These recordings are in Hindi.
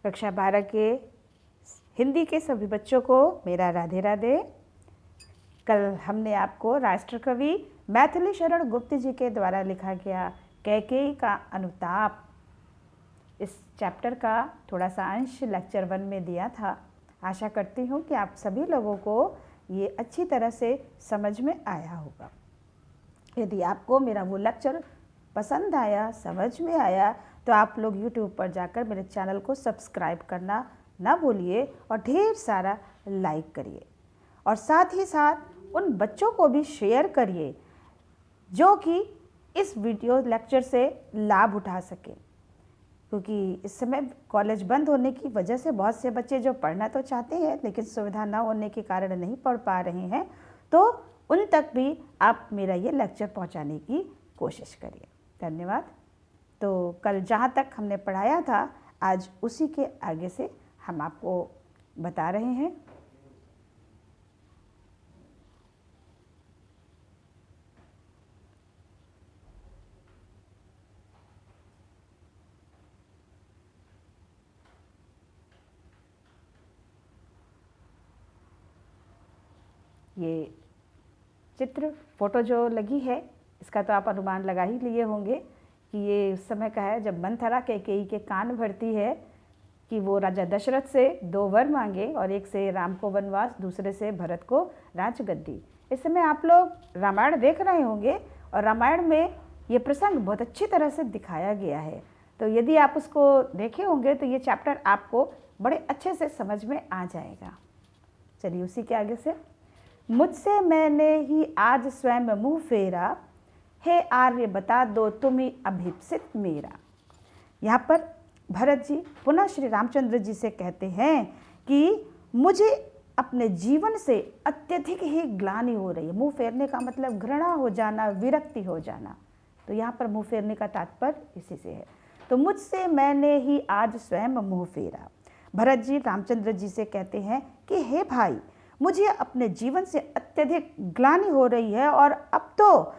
कक्षा 12 के हिंदी के सभी बच्चों को मेरा राधे राधे। कल हमने आपको राष्ट्र कवि मैथिली शरण गुप्त जी के द्वारा लिखा गया कैकेयी का अनुताप, इस चैप्टर का थोड़ा सा अंश लेक्चर 1 में दिया था। आशा करती हूँ कि आप सभी लोगों को ये अच्छी तरह से समझ में आया होगा। यदि आपको मेरा वो लेक्चर पसंद आया, समझ में आया, तो आप लोग YouTube पर जाकर मेरे चैनल को सब्सक्राइब करना ना भूलिए और ढेर सारा लाइक करिए और साथ ही साथ उन बच्चों को भी शेयर करिए जो कि इस वीडियो लेक्चर से लाभ उठा सके, क्योंकि इस समय कॉलेज बंद होने की वजह से बहुत से बच्चे जो पढ़ना तो चाहते हैं लेकिन सुविधा ना होने के कारण नहीं पढ़ पा रहे हैं, तो उन तक भी आप मेरा ये लेक्चर पहुंचाने की कोशिश करिए। धन्यवाद। तो कल जहाँ तक हमने पढ़ाया था, आज उसी के आगे से हम आपको बता रहे हैं। ये चित्र फोटो जो लगी है, इसका तो आप अनुमान लगा ही लिए होंगे कि ये उस समय का है जब मंथरा कैकेयी के कान भरती है कि वो राजा दशरथ से 2 वर मांगे और एक से राम को वनवास, दूसरे से भरत को राजगद्दी। इस समय आप लोग रामायण देख रहे होंगे और रामायण में ये प्रसंग बहुत अच्छी तरह से दिखाया गया है। तो यदि आप उसको देखे होंगे तो ये चैप्टर आपको बड़े अच्छे से समझ में आ जाएगा। चलिए उसी के आगे से, मुझसे मैंने ही आज स्वयं मुँह फेरा, हे आर्य बता दो तुम ही अभीप्सित मेरा। यहाँ पर भरत जी पुनः श्री रामचंद्र जी से कहते हैं कि मुझे अपने जीवन से अत्यधिक ही ग्लानि हो रही है। मुँह फेरने का मतलब घृणा हो जाना, विरक्ति हो जाना। तो यहाँ पर मुँह फेरने का तात्पर्य इसी से है। तो मुझसे मैंने ही आज स्वयं मुँह फेरा। भरत जी रामचंद्र जी से कहते हैं कि हे भाई, मुझे अपने जीवन से अत्यधिक ग्लानि हो रही है और अब तो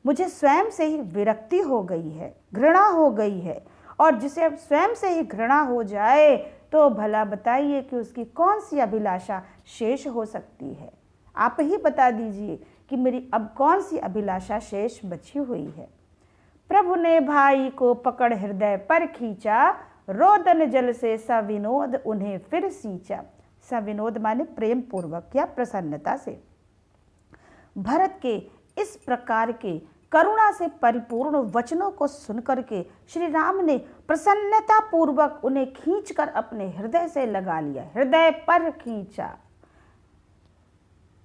मुझे स्वयं से ही विरक्ति हो गई है, घृणा हो गई है। और जिसे अब स्वयं से ही घृणा हो जाए तो भला बताइए कि उसकी कौन सी अभिलाषा शेष हो सकती है। आप ही बता दीजिए कि मेरी अब कौन सी अभिलाषा शेष बची हुई है। प्रभु ने भाई को पकड़ हृदय पर खींचा, रोदन जल से सविनोद उन्हें फिर सींचा। सविनोद माने प्रेम पूर्वक या प्रसन्नता से। भरत के इस प्रकार के करुणा से परिपूर्ण वचनों को सुनकर के श्री राम ने प्रसन्नता पूर्वक उन्हें खींचकर अपने हृदय से लगा लिया। हृदय पर खींचा।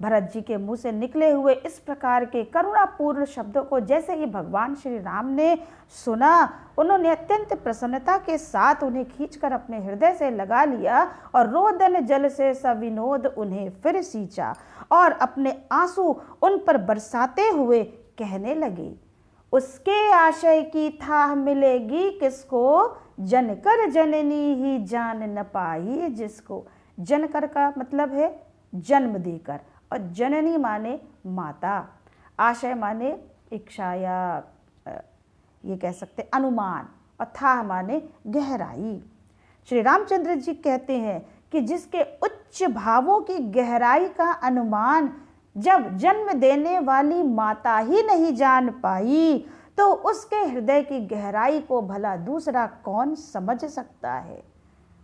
भरत जी के मुंह से निकले हुए इस प्रकार के करुणापूर्ण शब्दों को जैसे ही भगवान श्री राम ने सुना, उन्होंने अत्यंत प्रसन्नता के साथ उन्हें खींचकर अपने हृदय से लगा लिया और रोदन जल से सविनोद उन्हें फिर सींचा और अपने आंसू उन पर बरसाते हुए कहने लगे, उसके आशय की थाह मिलेगी किसको, जनकर जननी ही जान न पाई जिसको। जनकर का मतलब है जन्म देकर और जननी माने माता, आशय माने इच्छा या ये कह सकते अनुमान, और था माने गहराई। श्री रामचंद्र जी कहते हैं कि जिसके उच्च भावों की गहराई का अनुमान जब जन्म देने वाली माता ही नहीं जान पाई, तो उसके हृदय की गहराई को भला दूसरा कौन समझ सकता है।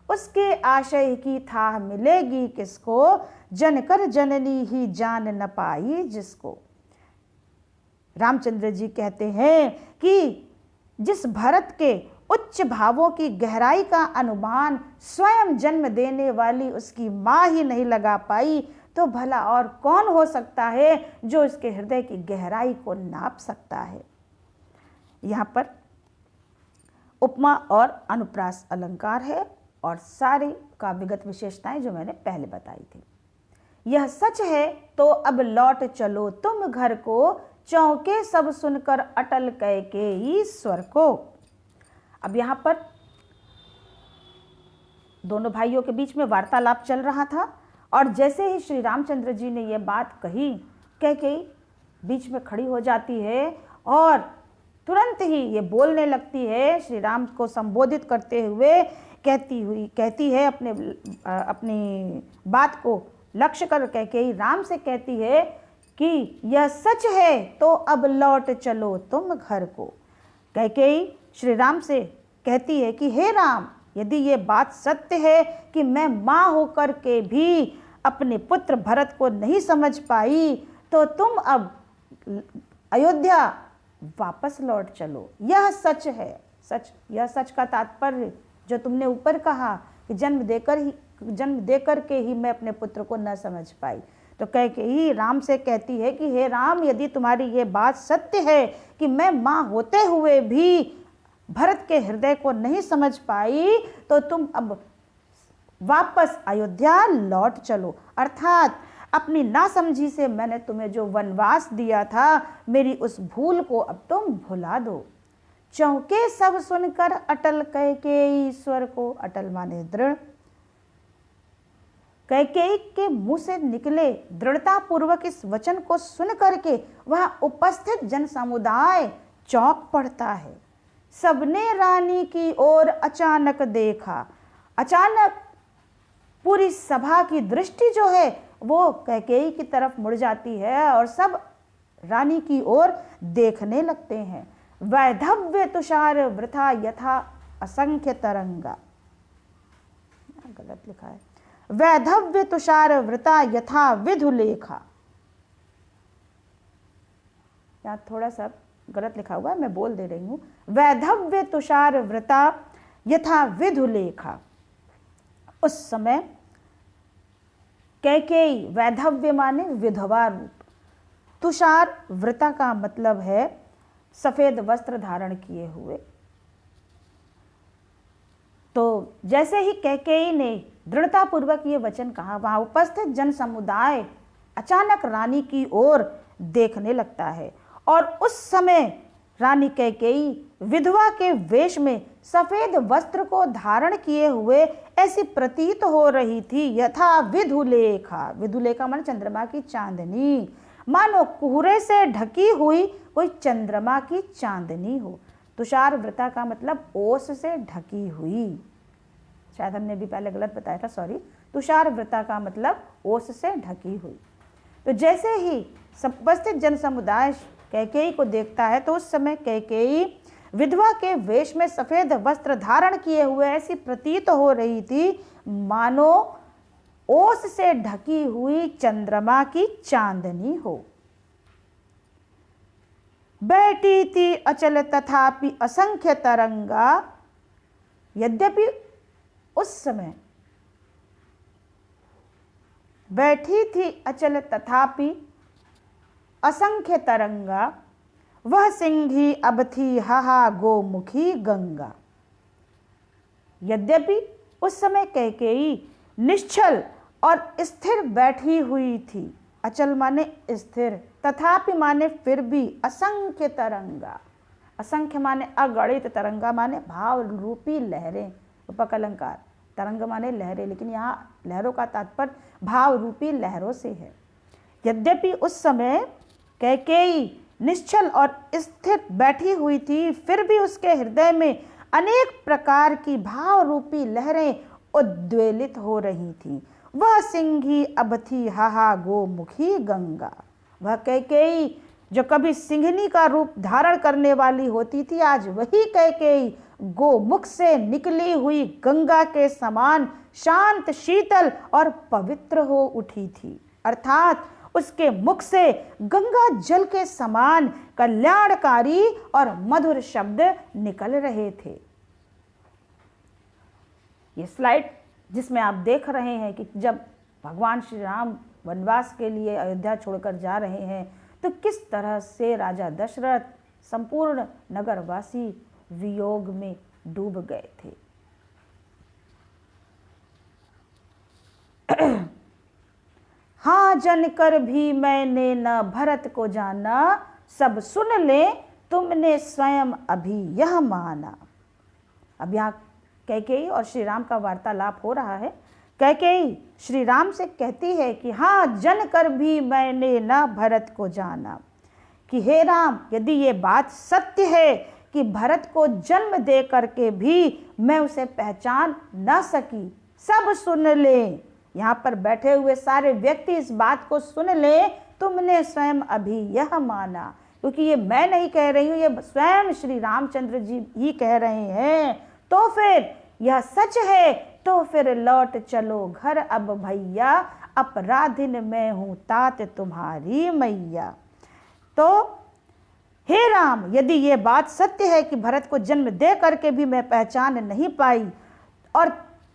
उसके आशय की थाह मिलेगी किसको, जनकर जननी ही जान न पाई जिसको। रामचंद्र जी कहते हैं कि जिस भरत के उच्च भावों की गहराई का अनुमान स्वयं जन्म देने वाली उसकी माँ ही नहीं लगा पाई, तो भला और कौन हो सकता है जो इसके हृदय की गहराई को नाप सकता है। यहाँ पर उपमा और अनुप्रास अलंकार है और सारी काव्यगत विशेषताएं जो मैंने पहले बताई थी। यह सच है तो अब लौट चलो तुम घर को, चौंके सब सुनकर अटल कैकेयी स्वर को। अब यहाँ पर दोनों भाइयों के बीच में वार्तालाप चल रहा था और जैसे ही श्री रामचंद्र जी ने यह बात कही, कैकेयी बीच में खड़ी हो जाती है और तुरंत ही ये बोलने लगती है, श्री राम को संबोधित करते हुए कहती है, अपनी बात को लक्ष्य कर कैकेयी राम से कहती है कि यह सच है तो अब लौट चलो तुम घर को। कैकेयी श्री राम से कहती है कि हे राम, यदि ये बात सत्य है कि मैं माँ होकर के भी अपने पुत्र भरत को नहीं समझ पाई, तो तुम अब अयोध्या वापस लौट चलो। यह सच है। यह सच का तात्पर्य जो तुमने ऊपर कहा कि जन्म देकर के ही मैं अपने पुत्र को न समझ पाई। तो कैकेयी राम से कहती है कि हे राम, यदि तुम्हारी ये बात सत्य है कि मैं माँ होते हुए भी भरत के हृदय को नहीं समझ पाई, तो तुम अब वापस अयोध्या लौट चलो। अर्थात अपनी नासमझी से मैंने तुम्हें जो वनवास दिया था, मेरी उस भूल को अब तुम भुला दो। चौके सब सुनकर अटल कैकेयी स्वर को, अटल माने दृढ़, कैकेयी के मुंह से निकले दृढ़ता पूर्वक इस वचन को सुन करके वह उपस्थित जन समुदाय चौंक पड़ता है। सबने रानी की ओर अचानक देखा। अचानक पूरी सभा की दृष्टि जो है वो कैकेयी की तरफ मुड़ जाती है और सब रानी की ओर देखने लगते हैं। वैधव्य तुषार वृथा यथा असंख्य तरंगा, गलत लिखा है, वैधव्य तुषार वृता यथा विधुलेखा। यहाँ थोड़ा सा गलत लिखा हुआ है, मैं बोल दे रही हूँ। वैधव्य तुषार वृता यथा विधुलेखा। उस समय कैकेयी, वैधव्य माने विधवा रूप, तुषार वृता का मतलब है सफेद वस्त्र धारण किए हुए। तो जैसे ही कैकेयी ने दृढ़तापूर्वक ये वचन कहा, वहां उपस्थित जन समुदाय अचानक रानी की ओर देखने लगता है और उस समय रानी कैकेयी विधवा के वेश में सफेद वस्त्र को धारण किए हुए ऐसी प्रतीत हो रही थी यथा विधुलेखा। विधुलेखा माने चंद्रमा की चांदनी, मानो कोहरे से ढकी हुई कोई चंद्रमा की चांदनी हो। तुषार वृता का मतलब ओस से ढकी हुई, शायद हमने भी पहले गलत बताया था, सॉरी। तुषार वृता का मतलब ओस से ढकी हुई। तो जैसे ही उपस्थित जन समुदाय कैकेयी को देखता है, तो उस समय कैकेयी विधवा के वेश में सफेद वस्त्र धारण किए हुए ऐसी प्रतीत हो रही थी मानो ओस से ढकी हुई चंद्रमा की चांदनी हो। बैठी थी अचल तथापि असंख्य तरंगा। यद्यपि उस समय बैठी थी अचल तथापि असंख्य तरंगा, वह सिंही अब थी हाहा गोमुखी गंगा। यद्यपि उस समय कैकेयी निश्चल और स्थिर बैठी हुई थी। अचल माने स्थिर, तथापि माने फिर भी, असंख्य तरंगा, असंख्य माने अगणित, तरंगा माने भाव रूपी लहरें, उपकलंकार, तरंग माने लहरें, लेकिन यहाँ लहरों का तात्पर्य भाव रूपी लहरों से है। यद्यपि उस समय कैकेयी निश्चल और स्थिर बैठी हुई थी, फिर भी उसके हृदय में अनेक प्रकार की भाव रूपी लहरें उद्वेलित हो रही थी। वह सिंही अब थी हाहा गोमुखी गंगा। वह कैकेयी जो कभी सिंहनी का रूप धारण करने वाली होती थी, आज वही कैकेयी गोमुख से निकली हुई गंगा के समान शांत, शीतल और पवित्र हो उठी थी। अर्थात उसके मुख से गंगा जल के समान कल्याणकारी और मधुर शब्द निकल रहे थे। ये स्लाइड जिसमें आप देख रहे हैं कि जब भगवान श्री राम वनवास के लिए अयोध्या छोड़कर जा रहे हैं, तो किस तरह से राजा दशरथ, संपूर्ण नगरवासी वियोग में डूब गए थे। हाँ जनकर भी मैंने न भरत को जाना, सब सुन ले तुमने स्वयं अभी यह माना। अब यहाँ कैकेयी और श्री राम का वार्तालाप हो रहा है। कैकेयी श्री राम से कहती है कि हाँ जनकर भी मैंने न भरत को जाना। कि हे राम, यदि ये बात सत्य है कि भरत को जन्म दे करके भी मैं उसे पहचान न सकी, सब सुन ले, यहाँ पर बैठे हुए सारे व्यक्ति इस बात को सुन ले, तुमने स्वयं अभी यह माना, क्योंकि ये मैं नहीं कह रही हूँ, ये स्वयं श्री रामचंद्र जी ही कह रहे हैं, तो फिर यह सच है, तो फिर लौट चलो घर अब भैया, अपराधिन मैं हूँ तात तुम्हारी मैया। तो हे राम, यदि ये बात सत्य है कि भरत को जन्म दे करके भी मैं पहचान नहीं पाई और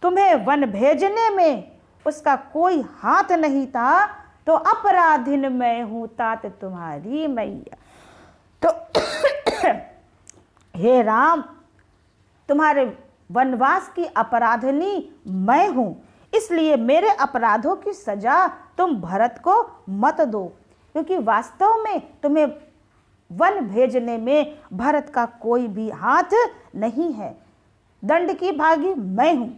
तुम्हें वन भेजने में उसका कोई हाथ नहीं था, तो अपराधिन मैं हूँ तात तुम्हारी मैया। तो हे राम, तुम्हारे वनवास की अपराधिनी मैं हूँ, इसलिए मेरे अपराधों की सजा तुम भरत को मत दो, क्योंकि वास्तव में तुम्हें वन भेजने में भरत का कोई भी हाथ नहीं है। दंड की भागी मैं हूँ,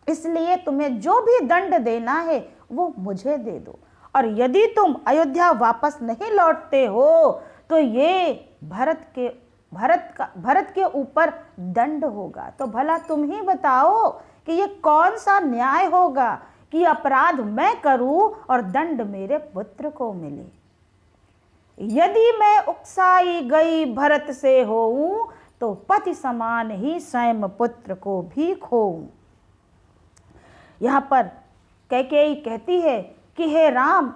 इसलिए तुम्हें जो भी दंड देना है वो मुझे दे दो, और यदि तुम अयोध्या वापस नहीं लौटते हो तो ये भरत के ऊपर दंड होगा। तो भला तुम ही बताओ कि ये कौन सा न्याय होगा कि अपराध मैं करूं और दंड मेरे पुत्र को मिले। यदि मैं उकसाई गई भरत से होऊं तो पति समान ही स्वयं पुत्र को भी खोऊं। यहाँ पर कैकेयी कहती है कि हे राम,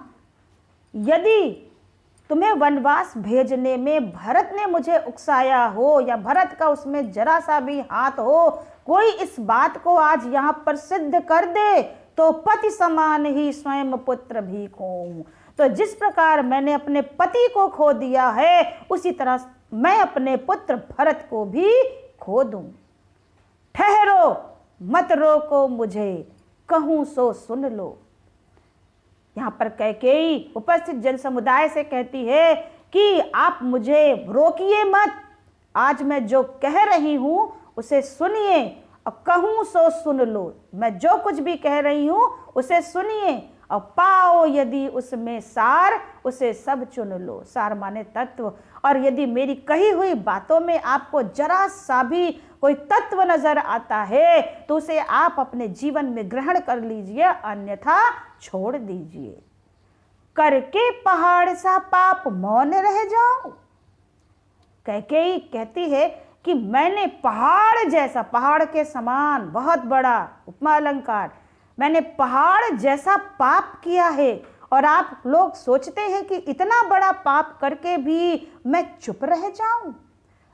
यदि तुम्हें वनवास भेजने में भरत ने मुझे उकसाया हो या भरत का उसमें जरा सा भी हाथ हो, कोई इस बात को आज यहाँ पर सिद्ध कर दे तो पति समान ही स्वयं पुत्र भी खोऊं। तो जिस प्रकार मैंने अपने पति को खो दिया है, उसी तरह मैं अपने पुत्र भरत को भी खो दूं। ठहरो मत रोको मुझे, कहूं सो सुन लो। यहाँ पर कैकेयी उपस्थित जन समुदाय से कहती है कि आप मुझे रोकिए मत, आज मैं जो कह रही हूं उसे सुनिए और कहूं सो सुन लो। मैं जो कुछ भी कह रही हूं उसे सुनिए और पाओ यदि उसमें सार, उसे सब चुन लो। सार माने तत्व। और यदि मेरी कही हुई बातों में आपको जरा सा भी कोई तत्व नजर आता है तो उसे आप अपने जीवन में ग्रहण कर लीजिए, अन्यथा छोड़ दीजिए। करके पहाड़ सा पाप मौन रह जाऊं। कैकेयी कहती है कि मैंने पहाड़ जैसा, पहाड़ के समान बहुत बड़ा उपमा अलंकार, मैंने पहाड़ जैसा पाप किया है और आप लोग सोचते हैं कि इतना बड़ा पाप करके भी मैं चुप रह जाऊं,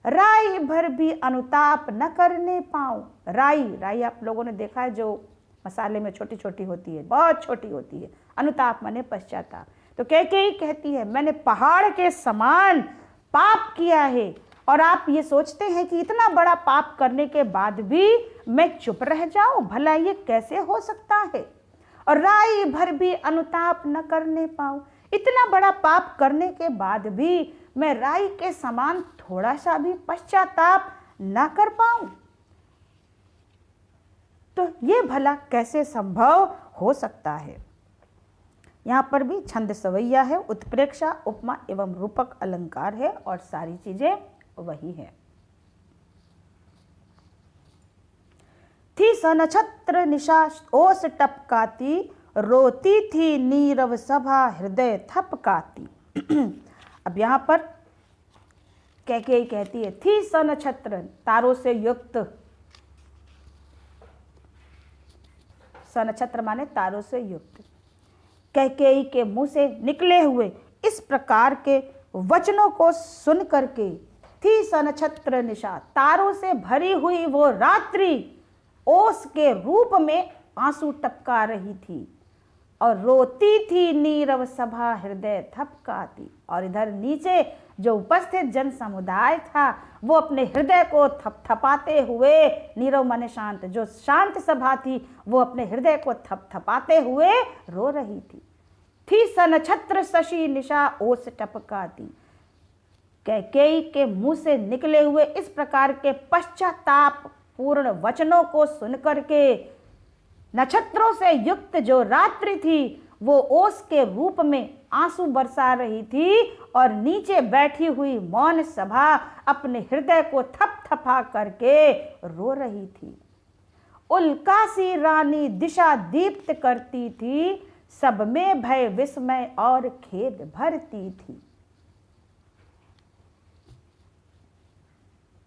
राई भर भी अनुताप न करने पाऊं। राई आप लोगों ने देखा है, जो मसाले में छोटी छोटी होती है, बहुत छोटी होती है। अनुताप माने पश्चाताप। तो कैकेयी कहती है मैंने पहाड़ के समान पाप किया है और आप ये सोचते हैं कि इतना बड़ा पाप करने के बाद भी मैं चुप रह जाऊं, भला ये कैसे हो सकता है। और राई भर भी अनुताप न करने पाऊं, इतना बड़ा पाप करने के बाद भी मैं राई के समान थोड़ा सा भी पश्चाताप न कर पाऊं, तो ये भला कैसे संभव हो सकता है। यहाँ पर भी छंद सवैया है, उत्प्रेक्षा, उपमा एवं रूपक अलंकार है और सारी चीजें वही है। थी सनक्षत्र निशा ओस टपकाती, रोती थी नीरव सभा हृदय थपकाती। अब यहाँ पर कैकेयी कहती है थी सनक्षत्र, तारों से युक्त, सनक्षत्र माने तारों से युक्त। कैकेयी के मुंह से निकले हुए इस प्रकार के वचनों को सुन करके थी सनक्षत्र निशा, तारों से भरी हुई वो रात्रि ओस के रूप में आंसू टपका रही थी और रोती थी नीरव सभा हृदय थपकाती। और इधर नीचे जो उपस्थित जन समुदाय था वो अपने हृदय को थपथपाते हुए, नीरव माने शांत, जो शांत सभा थी वो अपने हृदय को थपथपाते हुए रो रही थी सनक्षत्र शशि निशा ओस टपकाती। कैकेयी के मुंह से निकले हुए इस प्रकार के पश्चाताप पूर्ण वचनों को सुनकर के नक्षत्रों से युक्त जो रात्रि थी वो ओस के रूप में आंसू बरसा रही थी और नीचे बैठी हुई मौन सभा अपने हृदय को थपथपा करके रो रही थी। उल्कासी रानी दिशा दीप्त करती थी, सब में भय विस्मय और खेद भरती थी।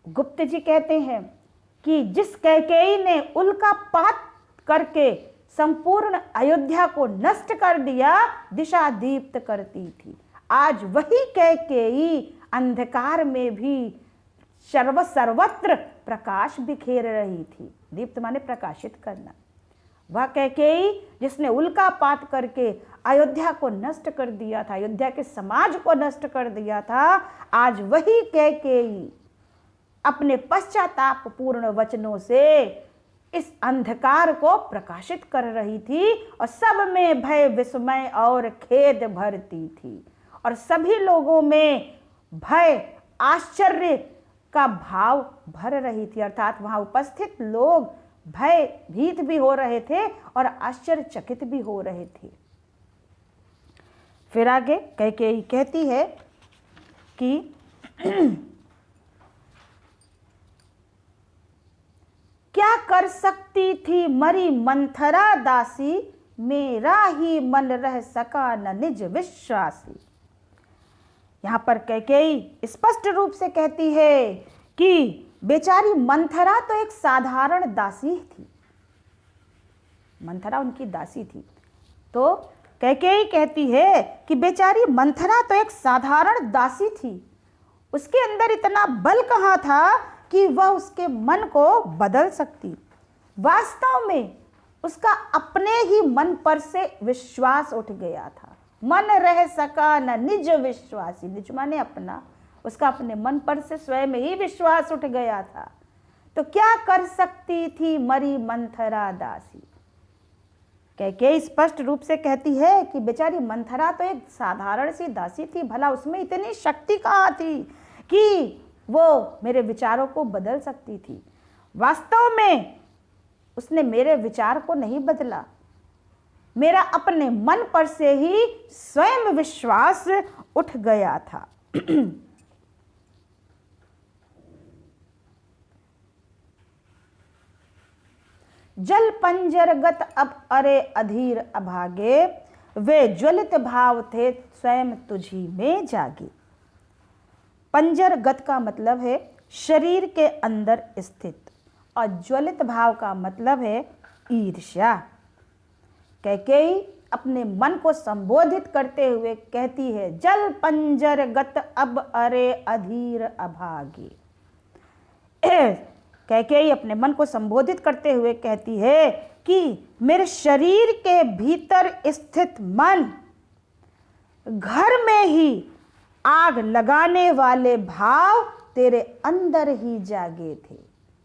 गुप्त जी कहते हैं कि जिस कैकेयी ने उल्कापात करके संपूर्ण अयोध्या को नष्ट कर दिया, दिशा दीप्त करती थी, आज वही कैकेयी अंधकार में भी सर्वत्र प्रकाश बिखेर रही थी। दीप्त माने प्रकाशित करना। वह कैकेयी जिसने उल्कापात करके अयोध्या को नष्ट कर दिया था, अयोध्या के समाज को नष्ट कर दिया था, आज वही कैकेयी अपने पश्चाताप पूर्ण वचनों से इस अंधकार को प्रकाशित कर रही थी और सब में भय विस्मय और खेद भरती थी और सभी लोगों में भय आश्चर्य का भाव भर रही थी। अर्थात वहां उपस्थित लोग भय भीत भी हो रहे थे और आश्चर्यचकित भी हो रहे थे। फिर आगे कैकेयी कहती है कि क्या कर सकती थी मरी मंथरा दासी, मेरा ही मन रह सका न निज विश्वासी। यहां पर कैकेयी स्पष्ट रूप से कहती है कि बेचारी मंथरा तो एक साधारण दासी थी, मंथरा उनकी दासी थी। तो कैकेयी कहती है कि बेचारी मंथरा तो एक साधारण दासी थी, उसके अंदर इतना बल कहाँ था कि वह उसके मन को बदल सकती। वास्तव में उसका अपने ही मन पर से विश्वास उठ गया था। मन रह सका न निज विश्वासी, निज माने अपना, उसका अपने मन पर से स्वयं ही विश्वास उठ गया था। तो क्या कर सकती थी मरी मंथरा दासी। कैकेयी स्पष्ट रूप से कहती है कि बेचारी मंथरा तो एक साधारण सी दासी थी, भला उसमें इतनी शक्ति कहाँ थी कि वो मेरे विचारों को बदल सकती थी। वास्तव में उसने मेरे विचार को नहीं बदला, मेरा अपने मन पर से ही स्वयं विश्वास उठ गया था। जल पंजरगत अब अरे अधीर अभागे, वे ज्वलित भाव थे स्वयं तुझी में जागे। पंजरगत का मतलब है शरीर के अंदर स्थित और ज्वलित भाव का मतलब है ईर्ष्या। कैकेयी अपने मन को संबोधित करते हुए कहती है, जल पंजरगत अब अरे अधीर अभागे। कैकेयी अपने मन को संबोधित करते हुए कहती है कि मेरे शरीर के भीतर स्थित मन, घर में ही आग लगाने वाले भाव तेरे अंदर ही जागे थे।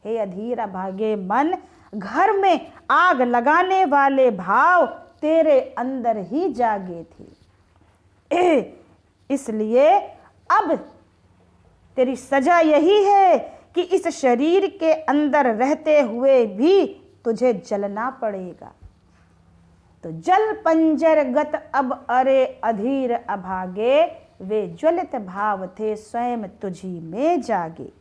हे अधीर अभागे मन, घर में आग लगाने वाले भाव तेरे अंदर ही जागे थे। इसलिए अब तेरी सजा यही है कि इस शरीर के अंदर रहते हुए भी तुझे जलना पड़ेगा। तो जल पंजरगत अब अरे अधीर अभागे, वे ज्वलित भाव थे स्वयं तुझी में जागे।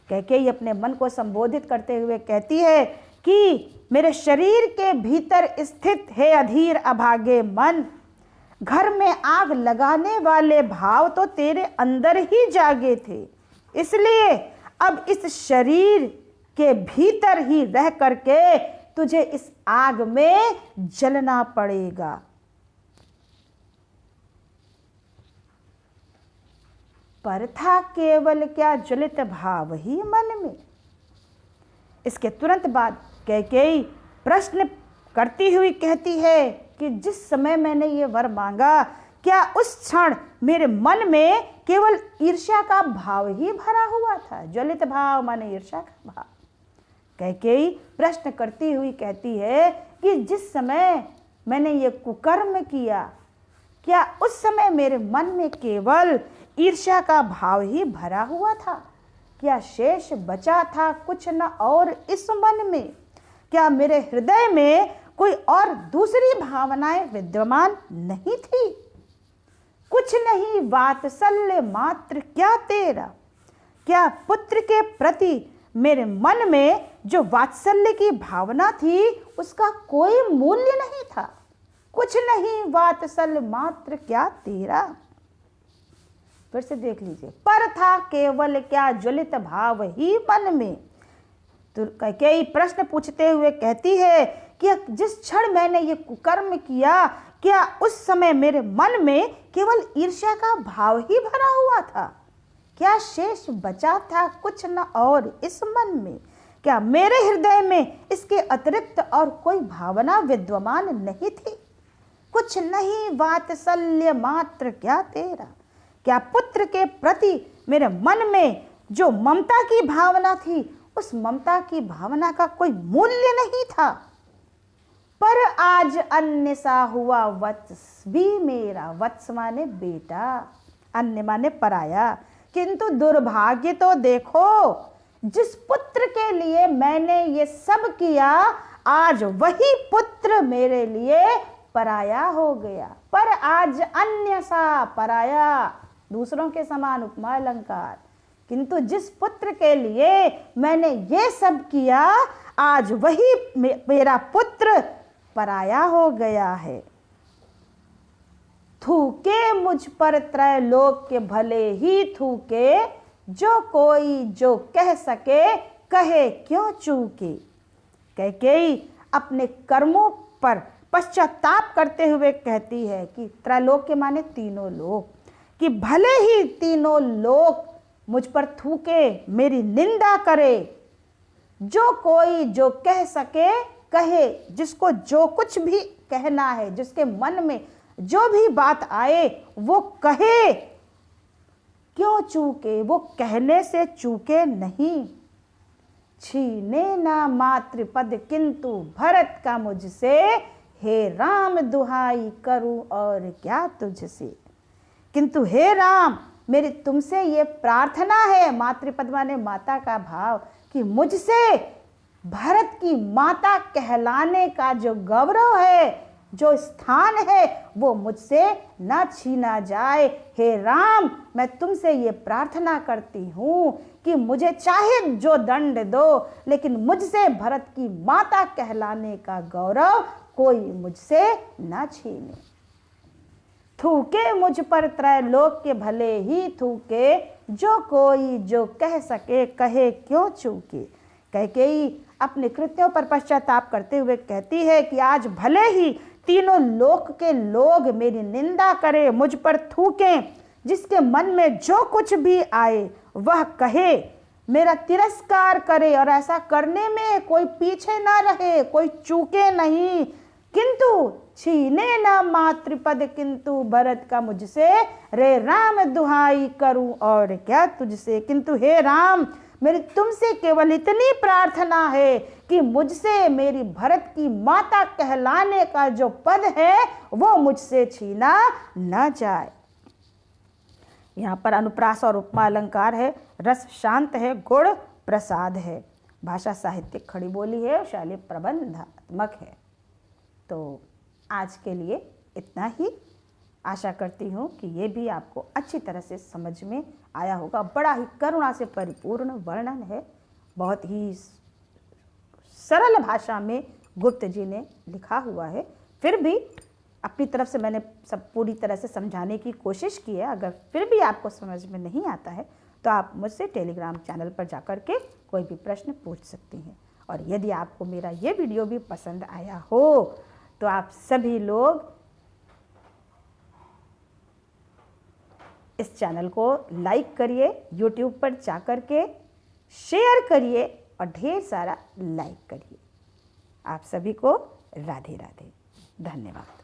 कैकेयी अपने मन को संबोधित करते हुए कहती है कि मेरे शरीर के भीतर स्थित है अधीर अभागे मन, घर में आग लगाने वाले भाव तो तेरे अंदर ही जागे थे। इसलिए अब इस शरीर के भीतर ही रह करके तुझे इस आग में जलना पड़ेगा। पर था केवल क्या ज्वलित भाव ही मन में। इसके तुरंत बाद कैकेयी प्रश्न करती हुई कहती है कि जिस समय मैंने ये वर मांगा, क्या उस क्षण मेरे मन में केवल ईर्ष्या का भाव ही भरा हुआ था। ज्वलित भाव माने ईर्ष्या का भाव। कैकेयी प्रश्न करती हुई कहती है कि जिस समय मैंने ये कुकर्म किया, क्या उस समय मेरे मन में केवल ईर्ष्या का भाव ही भरा हुआ था? क्या शेष बचा था कुछ न और इस मन में? क्या मेरे हृदय में कोई और दूसरी भावनाएं विद्यमान नहीं थी? कुछ नहीं वात्सल्य मात्र क्या तेरा, क्या पुत्र के प्रति मेरे मन में जो वात्सल्य की भावना थी उसका कोई मूल्य नहीं था। कुछ नहीं वात्सल्य मात्र क्या तेरा। फिर से देख लीजिए, पर था केवल क्या ज्वलित भाव ही मन में। तो कई प्रश्न पूछते हुए कहती है कि जिस क्षण मैंने ये कुकर्म किया, क्या उस समय मेरे मन में केवल ईर्ष्या का भाव ही भरा हुआ था? क्या शेष बचा था कुछ न और इस मन में? क्या मेरे हृदय में इसके अतिरिक्त और कोई भावना विद्यमान नहीं थी? कुछ नहीं वात्सल्य मात्र क्या तेरा, क्या पुत्र के प्रति मेरे मन में जो ममता की भावना थी उस ममता की भावना का कोई मूल्य नहीं था? पर आज अन्य सा हुआ वत्स भी मेरा, वत्स माने बेटा, अन्य माने पराया। किंतु दुर्भाग्य तो देखो, जिस पुत्र के लिए मैंने ये सब किया आज वही पुत्र मेरे लिए पराया हो गया। पर आज अन्य सा पराया, दूसरों के समान उपमा अलंकार। किंतु जिस पुत्र के लिए मैंने ये सब किया आज वही मेरा पुत्र पराया हो गया है। थूके मुझ पर त्रैलोक के भले ही थूके, जो कोई जो कह सके कहे क्यों चूके। कैकेयी अपने कर्मों पर पश्चाताप करते हुए कहती है कि त्रैलोक के माने तीनों लोक, कि भले ही तीनों लोक मुझ पर थूके, मेरी निंदा करे, जो कोई जो कह सके कहे, जिसको जो कुछ भी कहना है, जिसके मन में जो भी बात आए वो कहे, क्यों चूके, वो कहने से चूके नहीं। छीने ना मातृपद किंतु भरत का मुझसे, हे राम दुहाई करूं और क्या तुझसे। किंतु हे राम मेरी तुमसे ये प्रार्थना है, मातृपद माने माता का भाव, कि मुझसे भरत की माता कहलाने का जो गौरव है, जो स्थान है, वो मुझसे न छीना जाए। हे राम मैं तुमसे ये प्रार्थना करती हूँ कि मुझे चाहे जो दंड दो, लेकिन मुझसे भरत की माता कहलाने का गौरव कोई मुझसे न छीने। थूके मुझ पर त्रैलोक के भले ही थूके, जो कोई जो कह सके कहे क्यों चूके। कैकेयी अपने कृत्यों पर पश्चाताप करते हुए कहती है कि आज भले ही तीनों लोक के लोग मेरी निंदा करे, मुझ पर थूके, जिसके मन में जो कुछ भी आए वह कहे, मेरा तिरस्कार करे, और ऐसा करने में कोई पीछे ना रहे, कोई चूके नहीं। किंतु छीने ना मातृपद किंतु भरत का मुझसे, रे राम दुहाई करूं और क्या तुझसे। किंतु हे राम मेरी तुमसे केवल इतनी प्रार्थना है कि मुझसे मेरी भरत की माता कहलाने का जो पद है वो मुझसे छीना न जाए। यहाँ पर अनुप्रास और उपमा अलंकार है, रस शांत है, गुण प्रसाद है, भाषा साहित्यिक खड़ी बोली है, शैली प्रबंधात्मक है। तो आज के लिए इतना ही। आशा करती हूँ कि ये भी आपको अच्छी तरह से समझ में आया होगा। बड़ा ही करुणा से परिपूर्ण वर्णन है, बहुत ही सरल भाषा में गुप्त जी ने लिखा हुआ है। फिर भी अपनी तरफ से मैंने सब पूरी तरह से समझाने की कोशिश की है। अगर फिर भी आपको समझ में नहीं आता है तो आप मुझसे टेलीग्राम चैनल पर जाकर के कोई भी प्रश्न पूछ सकती हैं। और यदि आपको मेरा ये वीडियो भी पसंद आया हो तो आप सभी लोग इस चैनल को लाइक करिए, YouTube पर जाकर के शेयर करिए और ढेर सारा लाइक करिए। आप सभी को राधे राधे, धन्यवाद।